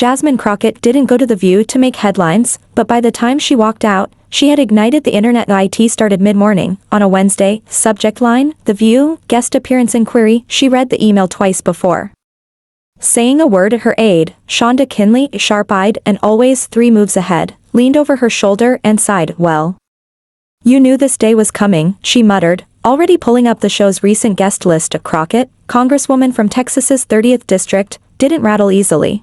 Jasmine Crockett didn't go to The View to make headlines, but by the time she walked out, she had ignited the internet. IT started mid-morning. On a Wednesday, subject line, The View, guest appearance inquiry. She read the email twice before saying a word at her aide. Shonda Kinley, sharp-eyed and always 3 moves ahead, leaned over her shoulder and sighed. Well, you knew this day was coming, she muttered, already pulling up the show's recent guest list. Crockett, Congresswoman from Texas's 30th District, didn't rattle easily.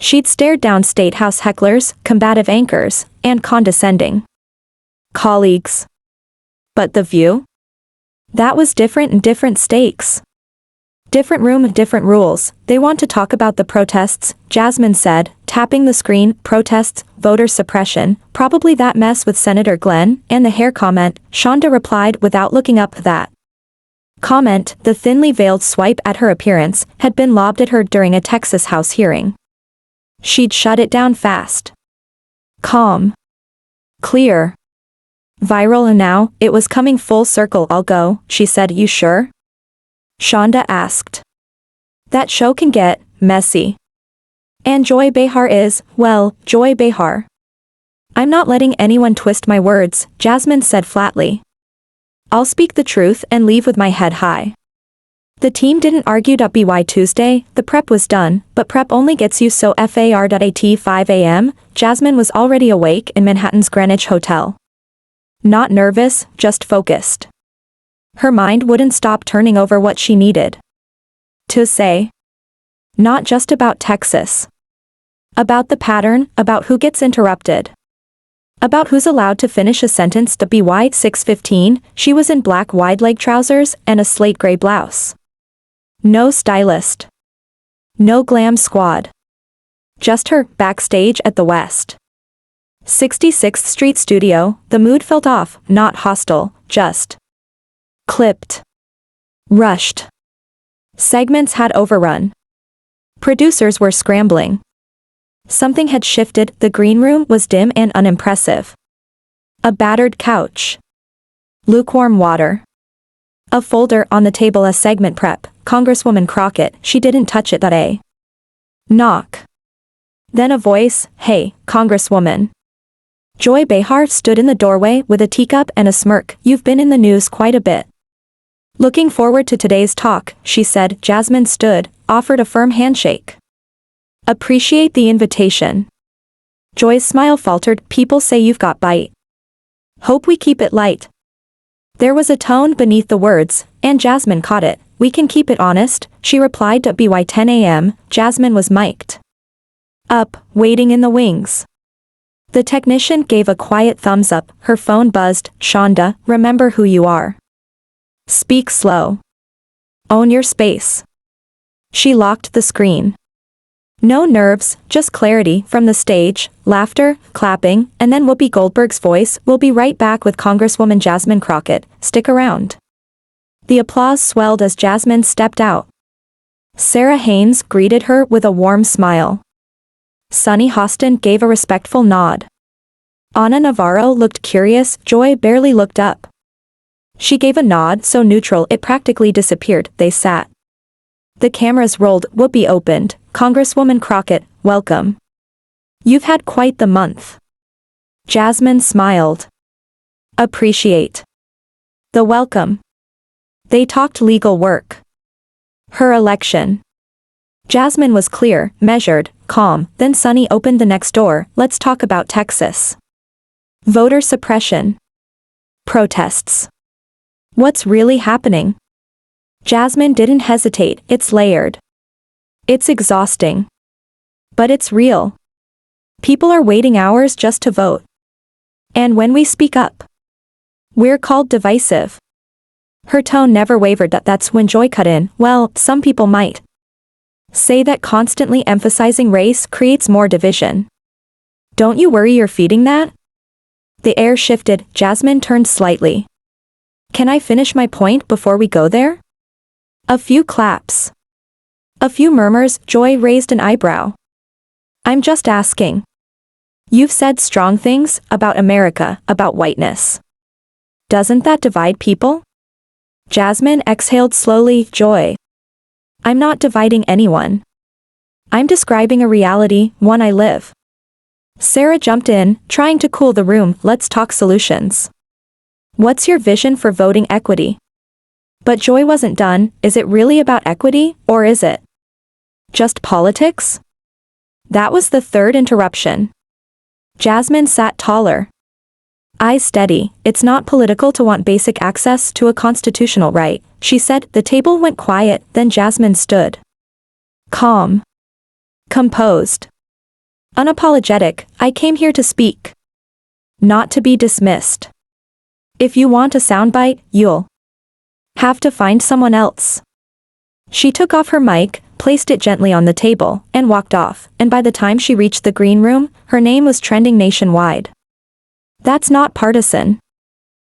She'd stared down State House hecklers, combative anchors, and condescending colleagues. But The View? That was different and different stakes. Different room, different rules. They want to talk about the protests, Jasmine said, tapping the screen. Protests, voter suppression, probably that mess with Senator Glenn, and the hair comment, Shonda replied without looking up. That comment, the thinly veiled swipe at her appearance, had been lobbed at her during a Texas House hearing. She'd shut it down fast. Calm. Clear. Viral, and now, it was coming full circle. I'll go, she said. You sure? Shonda asked. That show can get messy. And Joy Behar is, well, Joy Behar. I'm not letting anyone twist my words, Jasmine said flatly. I'll speak the truth and leave with my head high. The team didn't argue. By Tuesday, the prep was done, but prep only gets you so far. At 5 a.m., Jasmine was already awake in Manhattan's Greenwich Hotel. Not nervous, just focused. Her mind wouldn't stop turning over what she needed to say. Not just about Texas. About the pattern, about who gets interrupted. About who's allowed to finish a sentence. By 6:15, she was in black wide-leg trousers and a slate gray blouse. No stylist. No glam squad. Just her, backstage at the West 66th Street studio. The mood felt off, not hostile, just clipped. Rushed. Segments had overrun. Producers were scrambling. Something had shifted. The green room was dim and unimpressive. A battered couch. Lukewarm water. A folder on the table. A segment prep. Congresswoman Crockett. She didn't touch it. A knock. Then a voice. Hey, Congresswoman. Joy Behar stood in the doorway with a teacup and a smirk. You've been in the news quite a bit. Looking forward to today's talk, she said. Jasmine stood, offered a firm handshake. Appreciate the invitation. Joy's smile faltered. People say you've got bite. Hope we keep it light. There was a tone beneath the words, and Jasmine caught it. We can keep it honest, she replied. By 10 a.m., Jasmine was mic'd up, waiting in the wings. The technician gave a quiet thumbs up. Her phone buzzed. Shonda, remember who you are. Speak slow. Own your space. She locked the screen. No nerves, just clarity. From the stage, laughter, clapping, and then Whoopi Goldberg's voice. We'll be right back with Congresswoman Jasmine Crockett. Stick around. The applause swelled as Jasmine stepped out. Sarah Haynes greeted her with a warm smile. Sunny Hostin gave a respectful nod. Ana Navarro looked curious. Joy barely looked up. She gave a nod so neutral it practically disappeared. They sat. The cameras rolled. Whoopi opened. Congresswoman Crockett, welcome. You've had quite the month. Jasmine smiled. Appreciate the welcome. They talked legal work. Her election. Jasmine was clear, measured, calm. Then Sunny opened the next door. Let's talk about Texas. Voter suppression. Protests. What's really happening? Jasmine didn't hesitate. It's layered. It's exhausting. But it's real. People are waiting hours just to vote. And when we speak up, we're called divisive. Her tone never wavered. That's when Joy cut in. Well, some people might say that constantly emphasizing race creates more division. Don't you worry you're feeding that? The air shifted. Jasmine turned slightly. Can I finish my point before we go there? A few claps. A few murmurs. Joy raised an eyebrow. I'm just asking. You've said strong things about America, about whiteness. Doesn't that divide people? Jasmine exhaled slowly. Joy. I'm not dividing anyone. I'm describing a reality, one I live. Sarah jumped in, trying to cool the room. Let's talk solutions. What's your vision for voting equity? But Joy wasn't done. Is it really about equity, or is it just politics? That was the third interruption. Jasmine sat taller. Eyes steady. It's not political to want basic access to a constitutional right, she said. The table went quiet, then Jasmine stood. Calm. Composed. Unapologetic. I came here to speak. Not to be dismissed. If you want a soundbite, you'll have to find someone else. She took off her mic, placed it gently on the table, and walked off, and by the time she reached the green room, her name was trending nationwide. That's not partisan.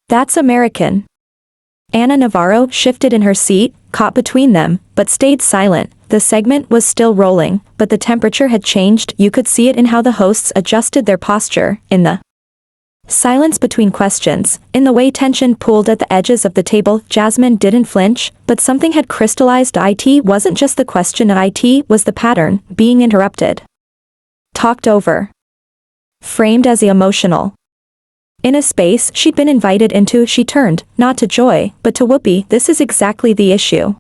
That's American. Ana Navarro shifted in her seat, caught between them, but stayed silent. The segment was still rolling, but the temperature had changed. You could see it in how the hosts adjusted their posture, in the silence between questions, in the way tension pooled at the edges of the table. Jasmine didn't flinch, but something had crystallized. It wasn't just the question, it was the pattern, being interrupted. Talked over. Framed as emotional. In a space she'd been invited into. She turned, not to Joy, but to Whoopi. This is exactly the issue.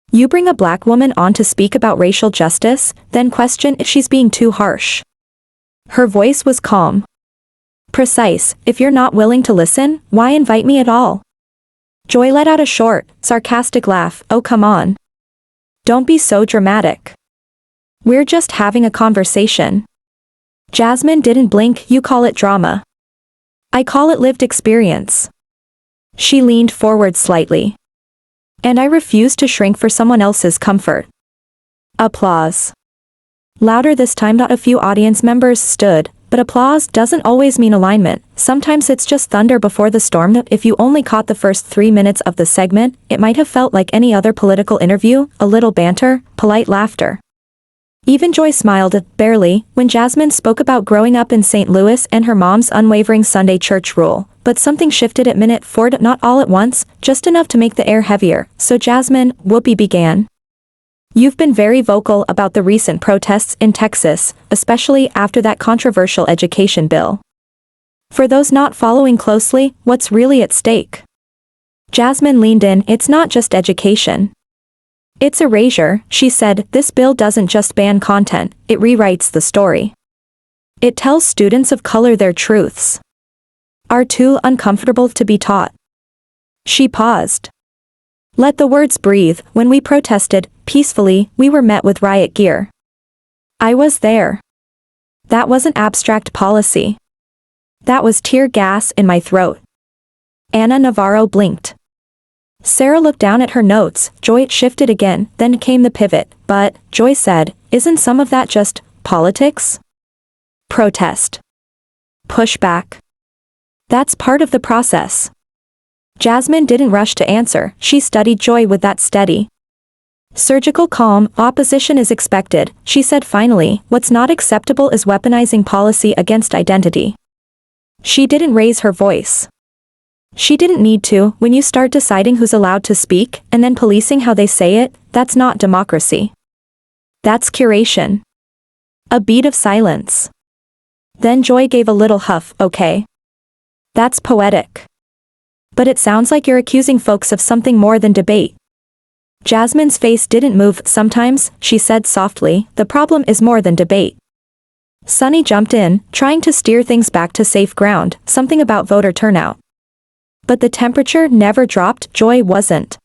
You bring a black woman on to speak about racial justice, then question if she's being too harsh. Her voice was calm. Precise. If you're not willing to listen, why invite me at all? Joy let out a short, sarcastic laugh. Oh, come on. Don't be so dramatic. We're just having a conversation. Jasmine didn't blink. You call it drama. I call it lived experience. She leaned forward slightly. And I refuse to shrink for someone else's comfort. Applause. Louder this time. A few audience members stood, but applause doesn't always mean alignment. Sometimes it's just thunder before the storm. If you only caught the first 3 minutes of the segment, it might have felt like any other political interview, a little banter, polite laughter. Even Joy smiled, barely, when Jasmine spoke about growing up in St. Louis and her mom's unwavering Sunday church rule, but something shifted at minute 4, not all at once, just enough to make the air heavier. So Jasmine, Whoopi began. You've been very vocal about the recent protests in Texas, especially after that controversial education bill. For those not following closely, what's really at stake? Jasmine leaned in. It's not just education. It's erasure, she said. This bill doesn't just ban content, it rewrites the story. It tells students of color their truths are too uncomfortable to be taught. She paused. Let the words breathe. When we protested, peacefully, we were met with riot gear. I was there. That wasn't abstract policy. That was tear gas in my throat. Ana Navarro blinked. Sarah looked down at her notes. Joy shifted again, then came the pivot. But, Joy said, isn't some of that just politics? Protest. Pushback. That's part of the process. Jasmine didn't rush to answer. She studied Joy with that steady, surgical calm. Opposition is expected, she said finally. What's not acceptable is weaponizing policy against identity. She didn't raise her voice. She didn't need to. When you start deciding who's allowed to speak, and then policing how they say it, that's not democracy. That's curation. A beat of silence. Then Joy gave a little huff. Okay. That's poetic. But it sounds like you're accusing folks of something more than debate. Jasmine's face didn't move. Sometimes, she said softly, the problem is more than debate. Sunny jumped in, trying to steer things back to safe ground, something about voter turnout. But the temperature never dropped. Joy wasn't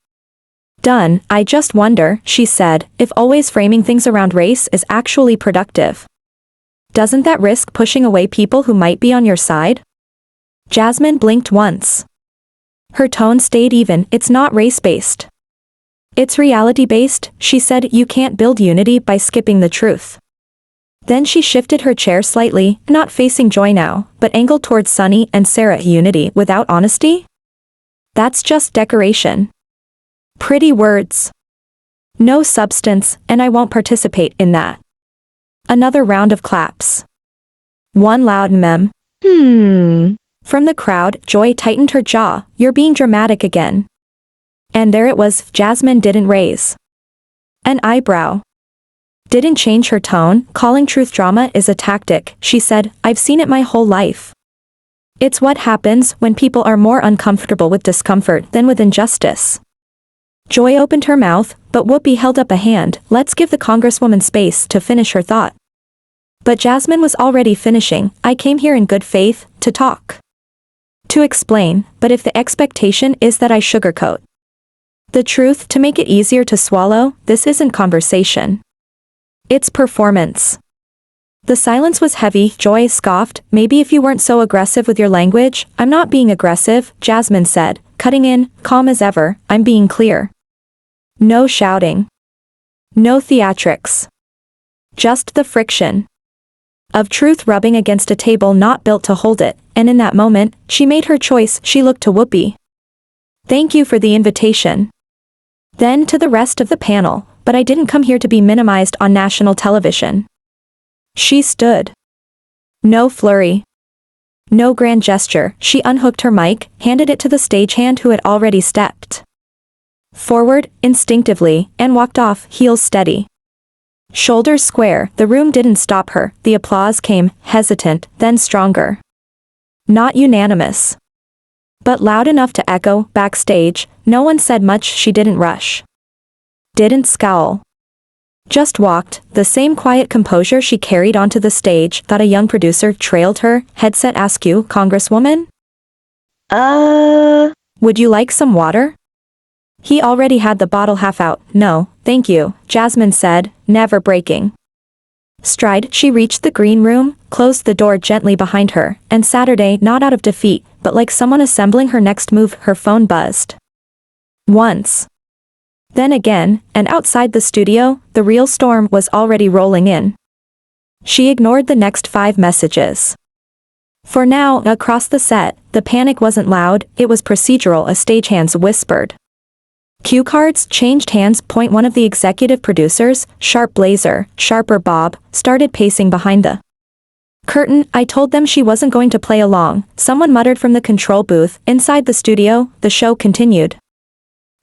done. I just wonder, she said, if always framing things around race is actually productive. Doesn't that risk pushing away people who might be on your side? Jasmine blinked once. Her tone stayed even. It's not race-based. It's reality-based, she said. You can't build unity by skipping the truth. Then she shifted her chair slightly, not facing Joy now, but angled towards Sunny and Sarah. Unity without honesty? That's just decoration. Pretty words. No substance, and I won't participate in that. Another round of claps. One loud mem. From the crowd. Joy tightened her jaw. You're being dramatic again. And there it was. Jasmine didn't raise an eyebrow. Didn't change her tone. Calling truth drama is a tactic, she said. I've seen it my whole life. It's what happens when people are more uncomfortable with discomfort than with injustice. Joy opened her mouth, but Whoopi held up a hand. Let's give the Congresswoman space to finish her thought. But Jasmine was already finishing. I came here in good faith, to talk. To explain, but if the expectation is that I sugarcoat the truth to make it easier to swallow, this isn't conversation. It's performance. The silence was heavy. Joy scoffed. Maybe if you weren't so aggressive with your language. I'm not being aggressive, Jasmine said, cutting in, calm as ever. I'm being clear. No shouting. No theatrics. Just the friction of truth rubbing against a table not built to hold it, and in that moment, she made her choice. She looked to Whoopi. Thank you for the invitation. Then to the rest of the panel, but I didn't come here to be minimized on national television. She stood. No flurry. No grand gesture. She unhooked her mic, handed it to the stagehand who had already stepped forward, instinctively, and walked off, heels steady. Shoulders square. The room didn't stop her. The applause came, hesitant, then stronger. Not unanimous, but loud enough to echo. Backstage, no one said much. She didn't rush. Didn't scowl. Just walked, the same quiet composure she carried onto the stage. Thought a young producer trailed her. Headset askew. Congresswoman? Would you like some water? He already had the bottle half out. No, thank you, Jasmine said, never breaking stride. She reached the green room, closed the door gently behind her, and Saturday, not out of defeat, but like someone assembling her next move, her phone buzzed. Once. Then again, and outside the studio, the real storm was already rolling in. She ignored the next 5 messages. For now, across the set, the panic wasn't loud, it was procedural. A stagehands whispered. Cue cards changed hands. Point. One of the executive producers, sharp blazer, sharper bob, started pacing behind the curtain. I told them she wasn't going to play along, someone muttered from the control booth. Inside the studio, the show continued.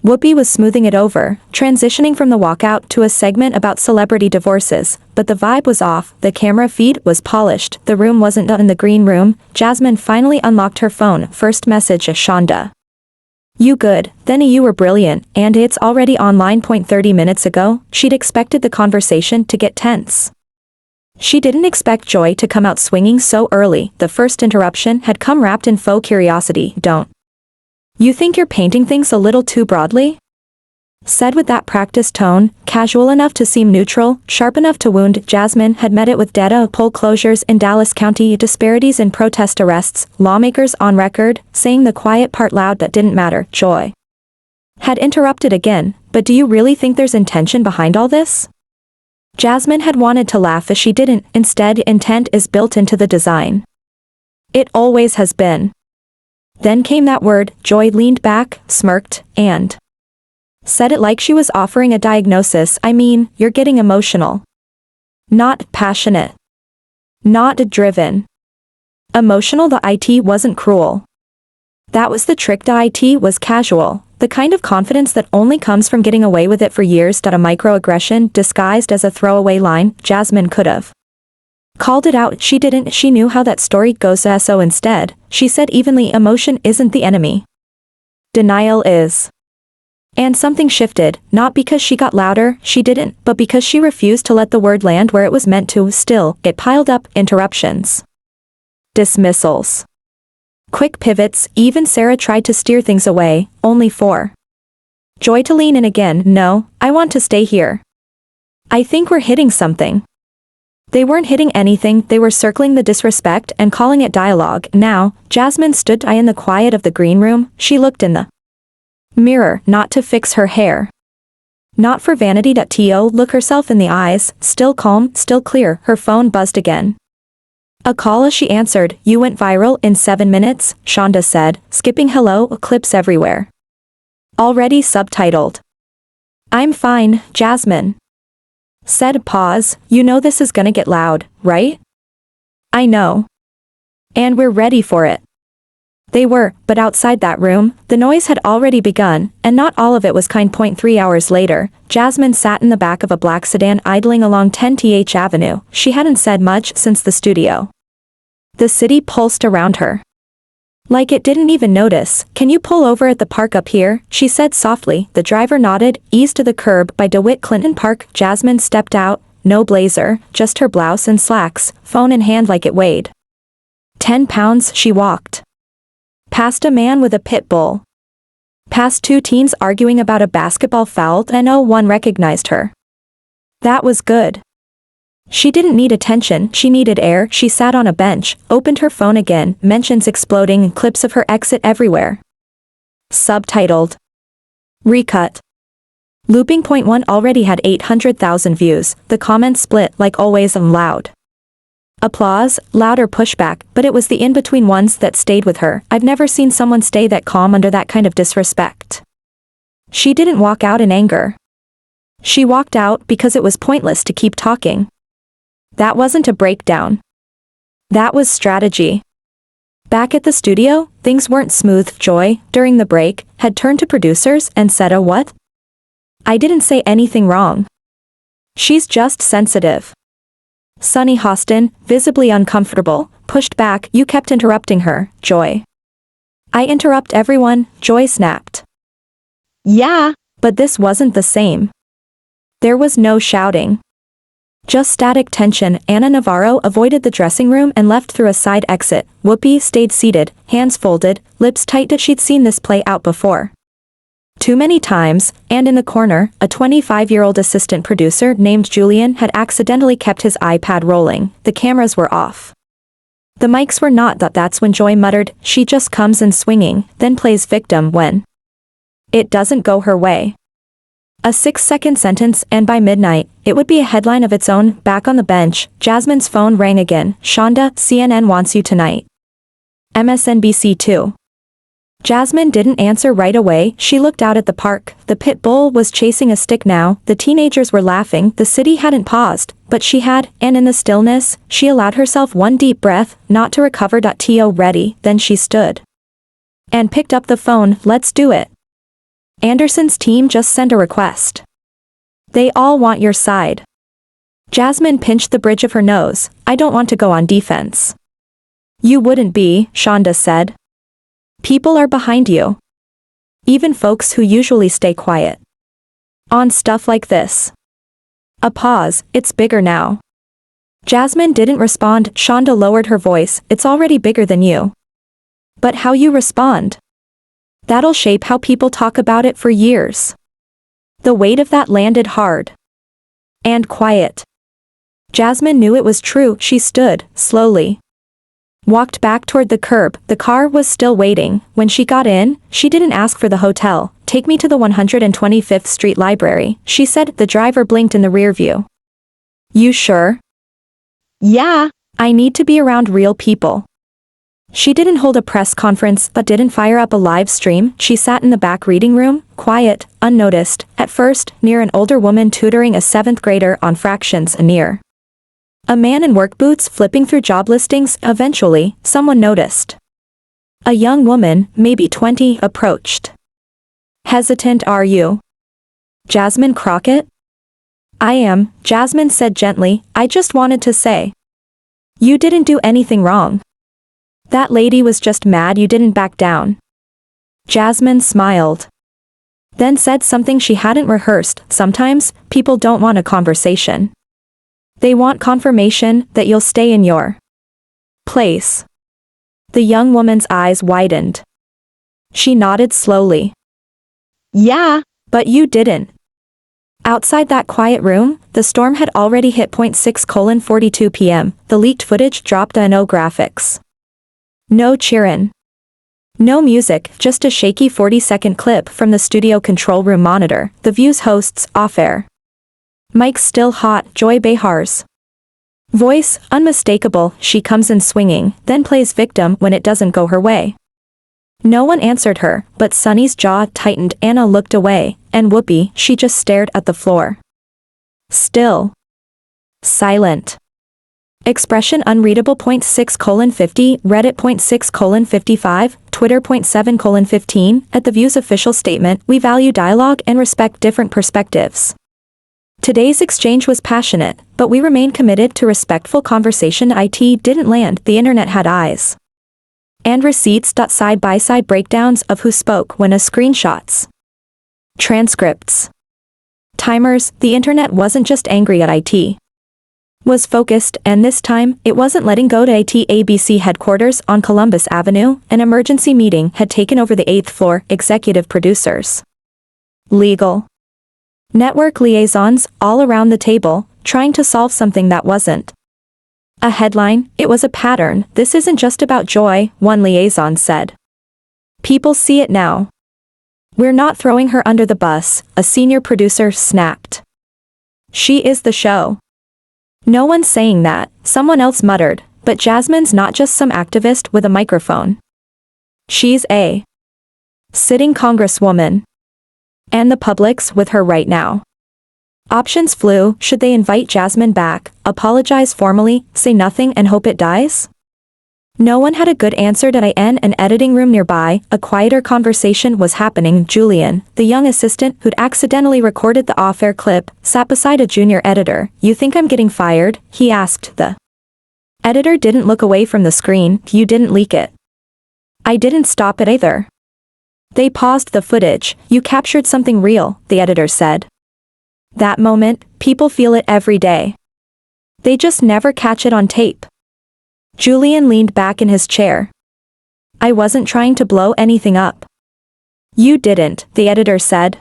Whoopi was smoothing it over, transitioning from the walkout to a segment about celebrity divorces, but the vibe was off. The camera feed was polished. The room wasn't done. In the green room, Jasmine finally unlocked her phone. First message: Shonda. You good, then you were brilliant, and it's already online. 30 minutes ago, she'd expected the conversation to get tense. She didn't expect Joy to come out swinging so early. The first interruption had come wrapped in faux curiosity. Don't you think you're painting things a little too broadly? Said with that practiced tone, casual enough to seem neutral, sharp enough to wound. Jasmine had met it with data: poll closures in Dallas County, disparities in protest arrests, lawmakers on record, saying the quiet part loud that didn't matter. Joy had interrupted again. But do you really think there's intention behind all this? Jasmine had wanted to laugh as she didn't. Instead, intent is built into the design. It always has been. Then came that word. Joy leaned back, smirked, and said it like she was offering a diagnosis. I mean, you're getting emotional. Not passionate. Not driven. Emotional. The IT wasn't cruel. That was the trick. The IT was casual. The kind of confidence that only comes from getting away with it for years. A microaggression disguised as a throwaway line. Jasmine could have called it out. She didn't. She knew how that story goes. So instead, she said evenly, emotion isn't the enemy. Denial is. And something shifted, not because she got louder, she didn't, but because she refused to let the word land where it was meant to. Still, it piled up. Interruptions. Dismissals. Quick pivots. Even Sarah tried to steer things away, only for Joy to lean in again. No, I want to stay here. I think we're hitting something. They weren't hitting anything. They were circling the disrespect and calling it dialogue. Now, Jasmine stood in the quiet of the green room. She looked in the mirror, not to fix her hair, not for vanity. To look herself in the eyes. Still calm, still clear. Her phone buzzed again. A call. As she answered. You went viral in 7 minutes, Shonda said, skipping hello. Clips everywhere. Already subtitled. I'm fine, Jasmine said. Pause. You know this is gonna get loud, right? I know. And we're ready for it. They were, but outside that room, the noise had already begun, and not all of it was kind. 3 hours later, Jasmine sat in the back of a black sedan idling along 10th Avenue. She hadn't said much since the studio. The city pulsed around her. Like it didn't even notice. "Can you pull over at the park up here?" she said softly. The driver nodded, eased to the curb by DeWitt Clinton Park. Jasmine stepped out, no blazer, just her blouse and slacks, phone in hand like it weighed 10 pounds. She walked past a man with a pit bull. Past two teens arguing about a basketball foul, and no one recognized her. That was good. She didn't need attention, she needed air. She sat on a bench, opened her phone again, mentions exploding and clips of her exit everywhere. Subtitled. Recut. Looping. Point 1 already had 800,000 views, the comments split like always loud. Applause, louder pushback, but it was the in-between ones that stayed with her. I've never seen someone stay that calm under that kind of disrespect. She didn't walk out in anger. She walked out because it was pointless to keep talking. That wasn't a breakdown. That was strategy. Back at the studio, things weren't smooth. Joy, during the break, had turned to producers and said, "Oh, what? I didn't say anything wrong. She's just sensitive." Sunny Hostin, visibly uncomfortable, pushed back. "You kept interrupting her, Joy." "I interrupt everyone," Joy snapped. "Yeah, but this wasn't the same." There was no shouting. Just static tension. Anna Navarro avoided the dressing room and left through a side exit. Whoopi stayed seated, hands folded, lips tight. She'd seen this play out before. Too many times, and in the corner, a 25-year-old assistant producer named Julian had accidentally kept his iPad rolling. The cameras were off. The mics were not. That's when Joy muttered, "She just comes in swinging, then plays victim when it doesn't go her way." A 6-second sentence, and by midnight, it would be a headline of its own. Back on the bench, Jasmine's phone rang again. "Shonda, CNN wants you tonight." MSNBC 2. Jasmine didn't answer right away. She looked out at the park. The pit bull was chasing a stick now. The teenagers were laughing. The city hadn't paused, but she had, and in the stillness, she allowed herself one deep breath, not to recover. Ready, then she stood and picked up the phone. "Let's do it. Anderson's team just sent a request. They all want your side." Jasmine pinched the bridge of her nose. "I don't want to go on defense." "You wouldn't be," Shonda said. "People are behind you. Even folks who usually stay quiet. On stuff like this." A pause. "It's bigger now." Jasmine didn't respond. Shonda lowered her voice. "It's already bigger than you. But how you respond, that'll shape how people talk about it for years." The weight of that landed hard. And quiet. Jasmine knew it was true. She stood, slowly. Walked back toward the curb. The car was still waiting. When she got in, she didn't ask for the hotel. "Take me to the 125th Street Library," she said. The driver blinked in the rear view. "You sure?" "Yeah, I need to be around real people." She didn't hold a press conference, but didn't fire up a live stream. She sat in the back reading room, quiet, unnoticed, at first, near an older woman tutoring a 7th grader on fractions. Near a man in work boots flipping through job listings. Eventually, someone noticed. A young woman, maybe 20, approached. "Hesitant, are you?" "Jasmine Crockett?" "I am," Jasmine said gently. "I just wanted to say, you didn't do anything wrong. That lady was just mad you didn't back down." Jasmine smiled. Then said something she hadn't rehearsed. "Sometimes, people don't want a conversation. They want confirmation that you'll stay in your place." The young woman's eyes widened. She nodded slowly. "Yeah, but you didn't." Outside that quiet room, the storm had already hit. 6:42 p.m. The leaked footage dropped. No graphics. No cheerin'. No music, just a shaky 40-second clip from the studio control room monitor. The View's hosts, off-air. Mic's still hot. Joy Behar's voice, unmistakable. "She comes in swinging, then plays victim when it doesn't go her way." No one answered her, but Sunny's jaw tightened. Anna looked away, and Whoopi, she just stared at the floor. Still. Silent. Expression unreadable. 6:50, Reddit. 6:55, Twitter. 7:15. At The View's official statement, we value dialogue and respect different perspectives. Today's exchange was passionate, but we remain committed to respectful conversation. IT didn't land, the internet had eyes. And receipts. Side-by-side breakdowns of who spoke when. Screenshots. Transcripts. Timers. The internet wasn't just angry at IT. Was focused, and this time, it wasn't letting go. To ABC headquarters on Columbus Avenue, an emergency meeting had taken over the 8th floor, executive producers. Legal. Network liaisons, all around the table, trying to solve something that wasn't a headline, it was a pattern. This isn't just about Joy, one liaison said. People see it now. We're not throwing her under the bus, a senior producer snapped. She is the show. No one's saying that, someone else muttered, but Jasmine's not just some activist with a microphone. She's a sitting congresswoman. And the public's with her right now. Options flew. Should they invite Jasmine back, apologize formally, say nothing and hope it dies? No one had a good answer. In an editing room nearby, a quieter conversation was happening. Julian, the young assistant who'd accidentally recorded the off-air clip, sat beside a junior editor. You think I'm getting fired? He asked. The editor didn't look away from the screen. You didn't leak it. I didn't stop it either. They paused the footage. You captured something real, the editor said. That moment, people feel it every day. They just never catch it on tape. Julian leaned back in his chair. I wasn't trying to blow anything up. You didn't, the editor said.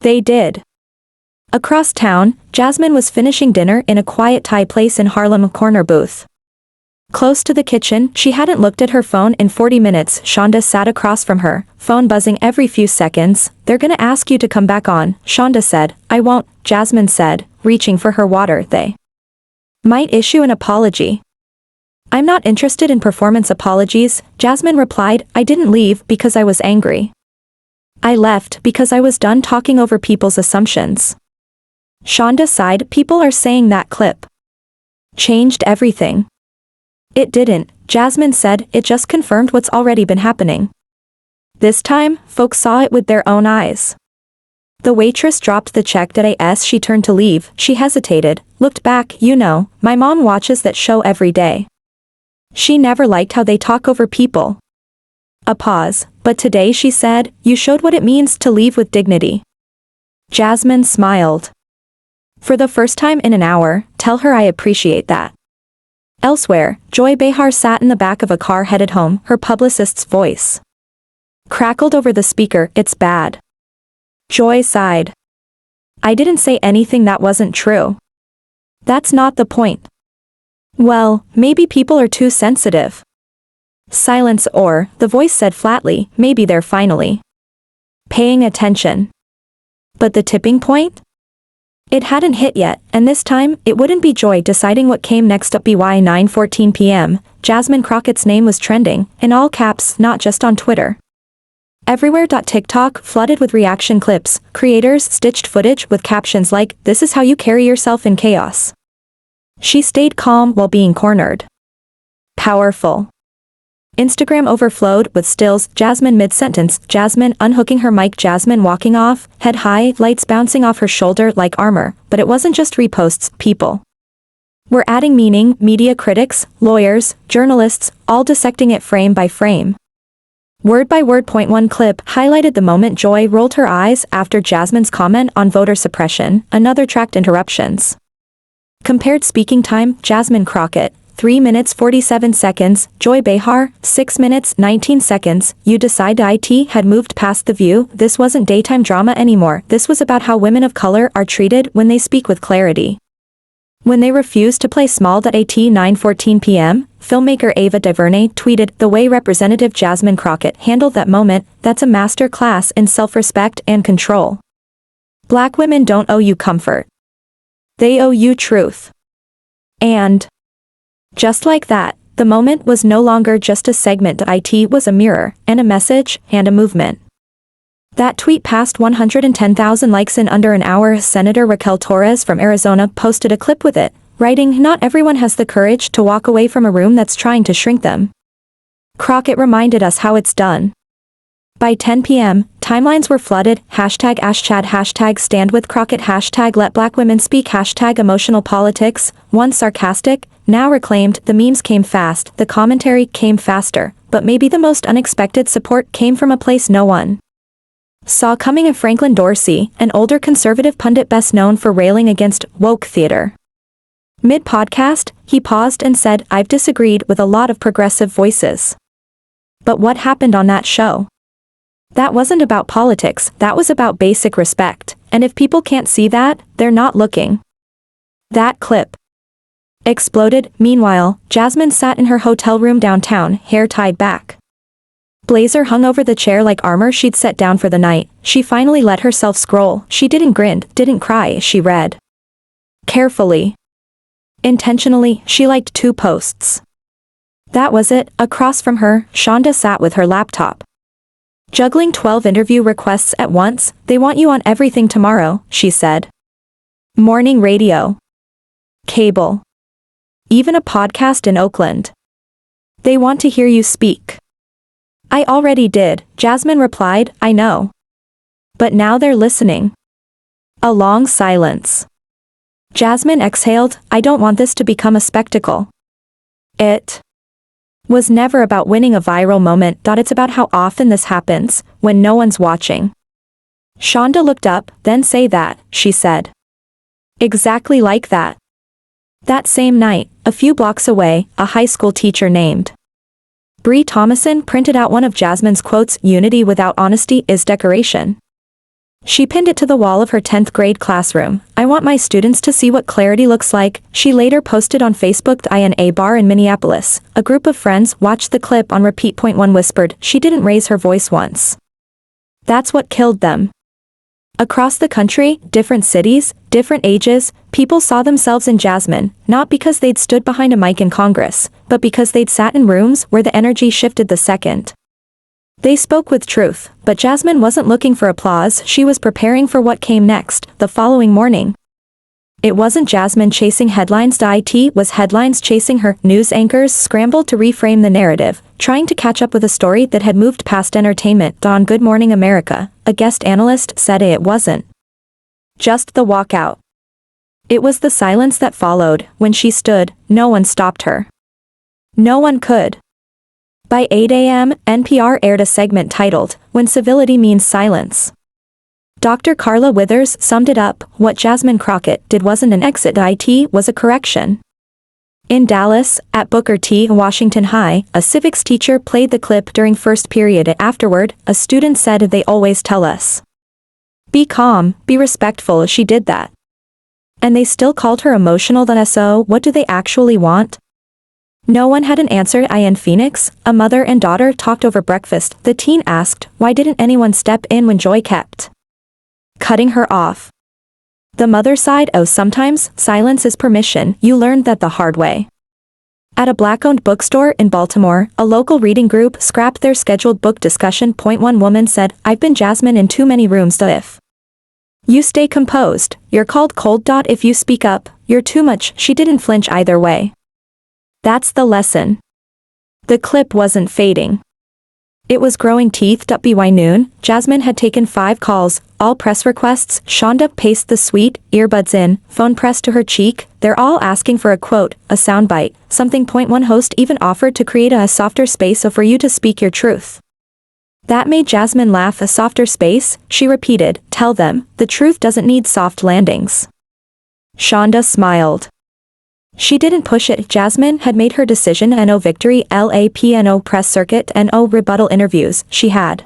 They did. Across town, Jasmine was finishing dinner in a quiet Thai place in Harlem corner booth. Close to the kitchen, she hadn't looked at her phone in 40 minutes. Shonda sat across from her, phone buzzing every few seconds. They're gonna ask you to come back on, Shonda said. I won't, Jasmine said, reaching for her water. They might issue an apology. I'm not interested in performance apologies, Jasmine replied. I didn't leave because I was angry. I left because I was done talking over people's assumptions. Shonda sighed. People are saying that clip changed everything. It didn't, Jasmine said. It just confirmed what's already been happening. This time, folks saw it with their own eyes. The waitress dropped the check. As she turned to leave, she hesitated, looked back. You know, my mom watches that show every day. She never liked how they talk over people. A pause, but today she said, you showed what it means to leave with dignity. Jasmine smiled. For the first time in an hour, tell her I appreciate that. Elsewhere, Joy Behar sat in the back of a car headed home. Her publicist's voice crackled over the speaker. It's bad. Joy sighed. I didn't say anything that wasn't true. That's not the point. Well, maybe people are too sensitive. Silence. Or, the voice said flatly, maybe they're finally paying attention. But the tipping point? It hadn't hit yet, and this time, it wouldn't be Joy deciding what came next. By 9:14 p.m., Jasmine Crockett's name was trending, in all caps, not just on Twitter. Everywhere. TikTok flooded with reaction clips, creators stitched footage with captions like, this is how you carry yourself in chaos. She stayed calm while being cornered. Powerful. Instagram overflowed with stills. Jasmine mid-sentence, Jasmine unhooking her mic, Jasmine walking off, head high, lights bouncing off her shoulder like armor. But it wasn't just reposts, people were adding meaning. Media critics, lawyers, journalists, all dissecting it frame by frame. Word by word. One clip highlighted the moment Joy rolled her eyes after Jasmine's comment on voter suppression, another tracked interruptions. Compared speaking time, Jasmine Crockett, 3 minutes 47 seconds, Joy Behar, 6 minutes 19 seconds. You decide IT had moved past The View. This wasn't daytime drama anymore. This was about how women of color are treated when they speak with clarity. When they refuse to play small. At 9:14 p.m., filmmaker Ava DuVernay tweeted, the way Representative Jasmine Crockett handled that moment, that's a master class in self-respect and control. Black women don't owe you comfort. They owe you truth. And just like that, the moment was no longer just a segment. It was a mirror, and a message, and a movement. That tweet passed 110,000 likes in under an hour. Senator Raquel Torres from Arizona posted a clip with it, Writing, not everyone has the courage to walk away from a room that's trying to shrink them. Crockett reminded us how it's done. By 10 p.m., timelines were flooded, hashtag #AshChad, hashtag stand with Crockett, hashtag let black women speak, hashtag emotional politics, once sarcastic, now reclaimed. The memes came fast, the commentary came faster, but maybe the most unexpected support came from a place no one saw coming: of Franklin Dorsey, an older conservative pundit best known for railing against woke theater. Mid-podcast, he paused and said, "I've disagreed with a lot of progressive voices. But what happened on that show? That wasn't about politics, that was about basic respect, and if people can't see that, they're not looking." That clip exploded. Meanwhile, Jasmine sat in her hotel room downtown, hair tied back. Blazer hung over the chair like armor she'd set down for the night. She finally let herself scroll. She didn't grin, didn't cry, she read. Carefully. Intentionally, she liked 2 posts. That was it. Across from her, Shonda sat with her laptop. Juggling 12 interview requests at once. "They want you on everything tomorrow," she said. Morning radio. Cable. Even a podcast in Oakland. "They want to hear you speak." "I already did," Jasmine replied, "I know. But now they're listening." A long silence. Jasmine exhaled, "I don't want this to become a spectacle." It was never about winning a viral moment. It's about how often this happens, when no one's watching. Shonda looked up, "Then say that," she said. Exactly like that. That same night, a few blocks away, a high school teacher named Bree Thomason printed out one of Jasmine's quotes, "Unity without honesty is decoration." She pinned it to the wall of her 10th grade classroom. "I want my students to see what clarity looks like," she later posted on Facebook. In a bar in Minneapolis, a group of friends watched the clip on repeat. One whispered, "She didn't raise her voice once. That's what killed them." Across the country, different cities, different ages, people saw themselves in Jasmine, not because they'd stood behind a mic in Congress, but because they'd sat in rooms where the energy shifted the second they spoke with truth. But Jasmine wasn't looking for applause, she was preparing for what came next. The following morning, it wasn't Jasmine chasing headlines. It was headlines chasing her. News anchors scrambled to reframe the narrative, trying to catch up with a story that had moved past entertainment. On Good Morning America, a guest analyst said it wasn't just the walkout. It was the silence that followed. When she stood, no one stopped her. No one could. By 8 a.m., NPR aired a segment titled, "When Civility Means Silence." Dr. Carla Withers summed it up: what Jasmine Crockett did wasn't an exit, it was a correction. In Dallas, at Booker T. Washington High, a civics teacher played the clip during first period. Afterward, a student said, "They always tell us, be calm, be respectful." She did that. And they still called her emotional. So, what do they actually want? No one had an answer. In Phoenix, a mother and daughter talked over breakfast. The teen asked, why didn't anyone step in when Joy kept cutting her off? The mother sighed, "Oh, sometimes silence is permission." You learned that the hard way. At a black-owned bookstore in Baltimore, a local reading group scrapped their scheduled book discussion. One woman said, "I've been Jasmine in too many rooms. If you stay composed, you're called cold. If you speak up, you're too much." She didn't flinch either way. That's the lesson. The clip wasn't fading. It was growing teeth. By noon, Jasmine had taken 5 calls, all press requests. Shonda paced the suite, earbuds in, phone pressed to her cheek. They're all asking for a quote, a soundbite, something. One host even offered to create a softer space for you to speak your truth. That made Jasmine laugh. A softer space, she repeated. Tell them, the truth doesn't need soft landings. Shonda smiled. She didn't push it. Jasmine had made her decision. No victory, LAPNO press circuit, no rebuttal interviews. She had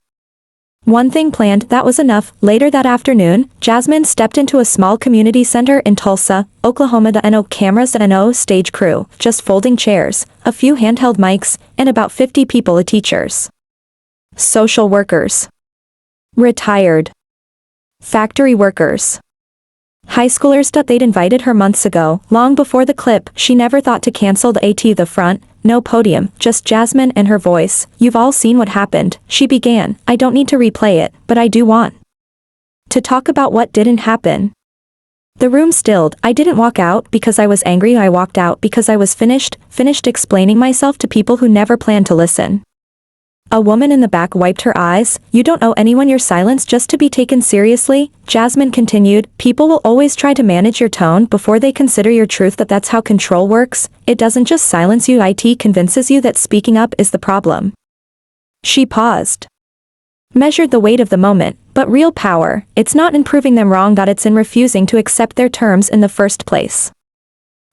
one thing planned. That was enough. Later that afternoon, Jasmine stepped into a small community center in Tulsa, Oklahoma. No cameras, no stage crew, just folding chairs, a few handheld mics, and about 50 people. Teachers, social workers, retired factory workers, high schoolers. They'd invited her months ago, long before the clip. She never thought to cancel the front, no podium, just Jasmine and her voice. You've all seen what happened, she began. I don't need to replay it, but I do want to talk about what didn't happen. The room stilled. I didn't walk out because I was angry. I walked out because I was finished explaining myself to people who never planned to listen. A woman in the back wiped her eyes. You don't owe anyone your silence just to be taken seriously, Jasmine continued. People will always try to manage your tone before they consider your truth. That's how control works. It doesn't just silence you, it convinces you that speaking up is the problem. She paused. Measured the weight of the moment, but real power, it's not in proving them wrong, it's in refusing to accept their terms in the first place.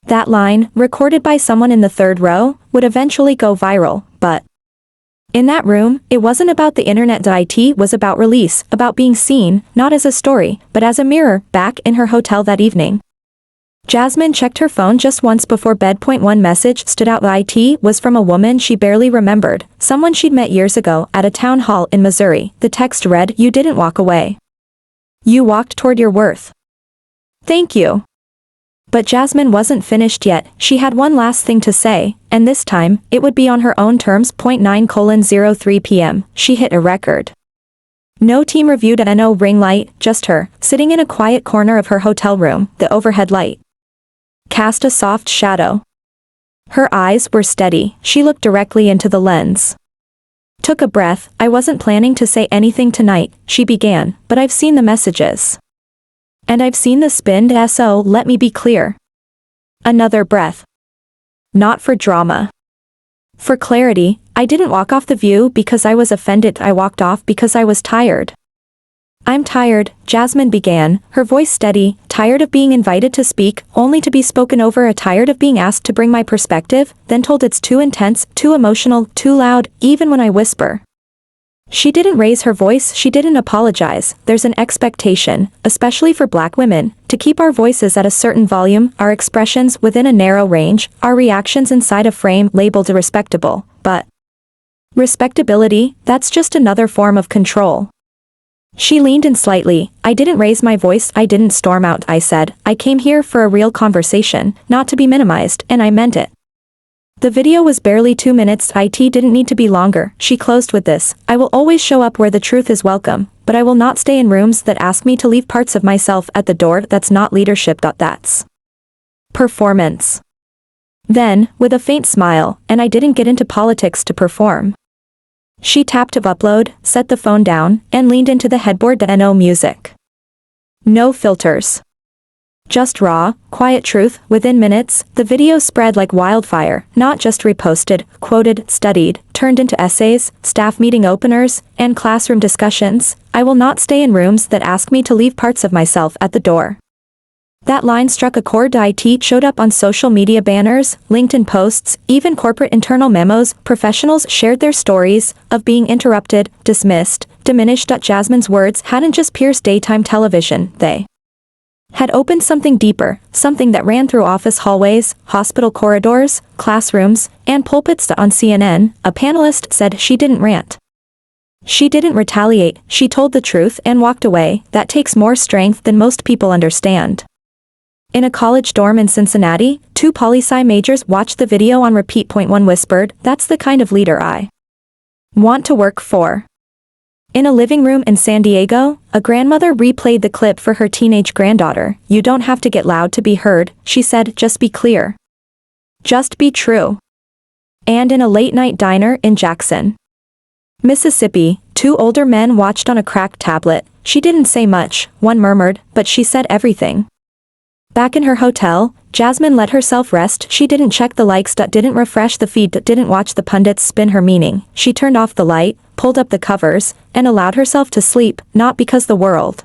That line, recorded by someone in the third row, would eventually go viral, but in that room, it wasn't about the internet. It was about release, about being seen, not as a story, but as a mirror. Back in her hotel that evening, Jasmine checked her phone just once before bed. One message stood out. It was from a woman she barely remembered, someone she'd met years ago at a town hall in Missouri. The text read, "You didn't walk away. You walked toward your worth. Thank you." But Jasmine wasn't finished yet. She had one last thing to say, and this time, it would be on her own terms. 9:03 p.m. She hit a record. No team reviewed and no ring light, just her, sitting in a quiet corner of her hotel room. The overhead light cast a soft shadow. Her eyes were steady. She looked directly into the lens. Took a breath. "I wasn't planning to say anything tonight," she began, "but I've seen the messages. And I've seen the spin, so let me be clear." Another breath. "Not for drama. For clarity, I didn't walk off The View because I was offended. I walked off because I was tired." "I'm tired," Jasmine began, her voice steady, "tired of being invited to speak, only to be spoken over. Tired of being asked to bring my perspective, then told it's too intense, too emotional, too loud, even when I whisper." She didn't raise her voice, she didn't apologize. There's an expectation, especially for Black women, to keep our voices at a certain volume, our expressions within a narrow range, our reactions inside a frame labeled respectable. But respectability, that's just another form of control. She leaned in slightly. "I didn't raise my voice, I didn't storm out. I said, I came here for a real conversation, not to be minimized, and I meant it." The video was barely 2 minutes. It didn't need to be longer. She closed with this, "I will always show up where the truth is welcome, but I will not stay in rooms that ask me to leave parts of myself at the door. That's not leadership. That's performance." Then, with a faint smile, "And I didn't get into politics to perform." She tapped upload, set the phone down, and leaned into the headboard. No music. No filters. Just raw, quiet truth. Within minutes, the video spread like wildfire, not just reposted, quoted, studied, turned into essays, staff meeting openers, and classroom discussions. "I will not stay in rooms that ask me to leave parts of myself at the door." That line struck a chord. It showed up on social media banners, LinkedIn posts, even corporate internal memos. Professionals shared their stories of being interrupted, dismissed, diminished. Jasmine's words hadn't just pierced daytime television, they had opened something deeper, something that ran through office hallways, hospital corridors, classrooms, and pulpits. On CNN, a panelist said she didn't rant. She didn't retaliate, she told the truth and walked away. That takes more strength than most people understand. In a college dorm in Cincinnati, 2 poli-sci majors watched the video on repeat. One whispered, "That's the kind of leader I want to work for." In a living room in San Diego, a grandmother replayed the clip for her teenage granddaughter. "You don't have to get loud to be heard," she said, "just be clear. Just be true." And in a late-night diner in Jackson, Mississippi, 2 older men watched on a cracked tablet. "She didn't say much," one murmured, "but she said everything." Back in her hotel, Jasmine let herself rest. She didn't check the likes, didn't refresh the feed, didn't watch the pundits spin her meaning. She turned off the light, pulled up the covers, and allowed herself to sleep, not because the world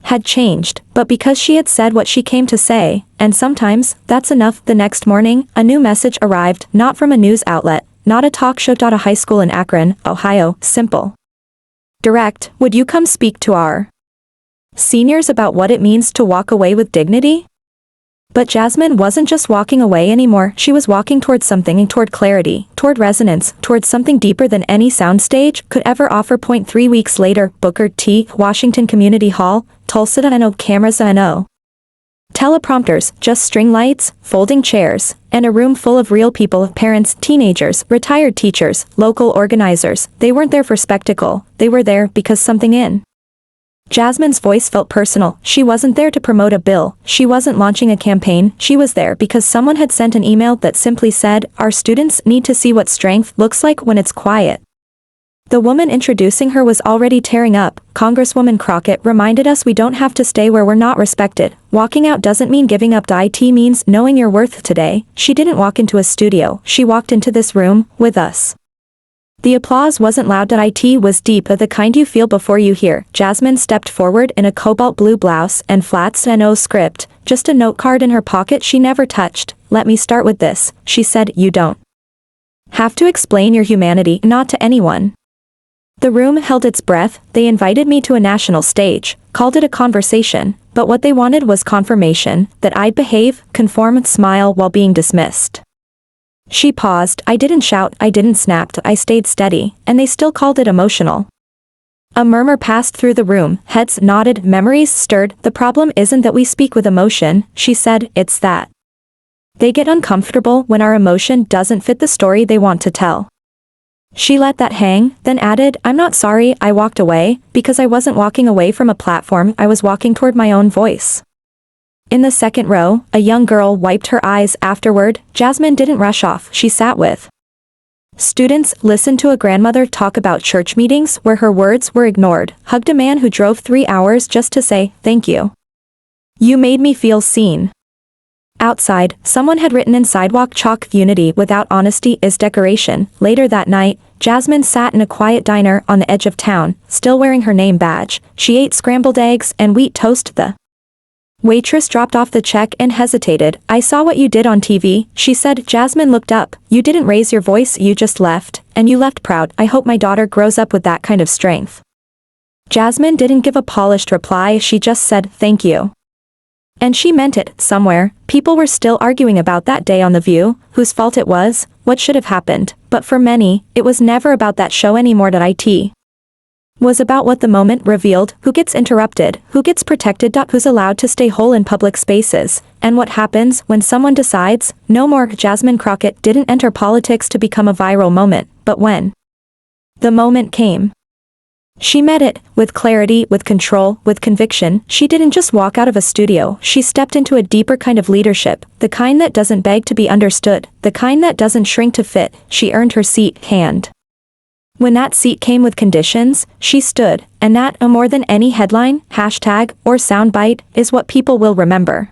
had changed, but because she had said what she came to say, and sometimes, that's enough. The next morning, a new message arrived, not from a news outlet, not a talk show. A high school in Akron, Ohio, simple. Direct, "Would you come speak to our seniors about what it means to walk away with dignity?" But Jasmine wasn't just walking away anymore, she was walking toward something, toward clarity, toward resonance, toward something deeper than any soundstage could ever offer. 3 weeks later, Booker T. Washington Community Hall, Tulsa. No cameras, no teleprompters, just string lights, folding chairs, and a room full of real people, parents, teenagers, retired teachers, local organizers. They weren't there for spectacle, they were there because something in Jasmine's voice felt personal. She wasn't there to promote a bill, she wasn't launching a campaign, she was there because someone had sent an email that simply said, "Our students need to see what strength looks like when it's quiet." The woman introducing her was already tearing up. Congresswoman Crockett reminded us we don't have to stay where we're not respected. Walking out doesn't mean giving up. IT means knowing your worth today. She didn't walk into a studio, she walked into this room, with us. The applause wasn't loud. It was deep, of the kind you feel before you hear. Jasmine stepped forward in a cobalt blue blouse and flats and no script, just a note card in her pocket she never touched. "Let me start with this," she said. "You don't have to explain your humanity, not to anyone." The room held its breath. They invited me to a national stage, called it a conversation, but what they wanted was confirmation, that I'd behave, conform, smile while being dismissed. She paused. I didn't shout, I didn't snap, I stayed steady, and they still called it emotional. A murmur passed through the room, heads nodded, memories stirred. "The problem isn't that we speak with emotion," she said, "it's that they get uncomfortable when our emotion doesn't fit the story they want to tell." She let that hang, then added, "I'm not sorry I walked away, because I wasn't walking away from a platform, I was walking toward my own voice." In the second row, a young girl wiped her eyes. Afterward, Jasmine didn't rush off. She sat with students, listened to a grandmother talk about church meetings where her words were ignored, hugged a man who drove 3 hours just to say, "Thank you. You made me feel seen." Outside, someone had written in sidewalk chalk, "Unity without honesty is decoration." Later that night, Jasmine sat in a quiet diner on the edge of town, still wearing her name badge. She ate scrambled eggs and wheat toast. The waitress dropped off the check and hesitated. "I saw what you did on TV," she said. Jasmine looked up. "You didn't raise your voice, you just left, and you left proud. I hope my daughter grows up with that kind of strength." Jasmine didn't give a polished reply, she just said, "Thank you." And she meant it. Somewhere, people were still arguing about that day on The View, whose fault it was, what should have happened, but for many, it was never about that show anymore. It was about what the moment revealed, who gets interrupted, who gets protected, who's allowed to stay whole in public spaces, and what happens when someone decides, no more. Jasmine Crockett didn't enter politics to become a viral moment, but when the moment came, she met it, with clarity, with control, with conviction. She didn't just walk out of a studio, she stepped into a deeper kind of leadership, the kind that doesn't beg to be understood, the kind that doesn't shrink to fit. She earned her seat, hand. When that seat came with conditions, she stood, and that, more than any headline, hashtag, or soundbite, is what people will remember.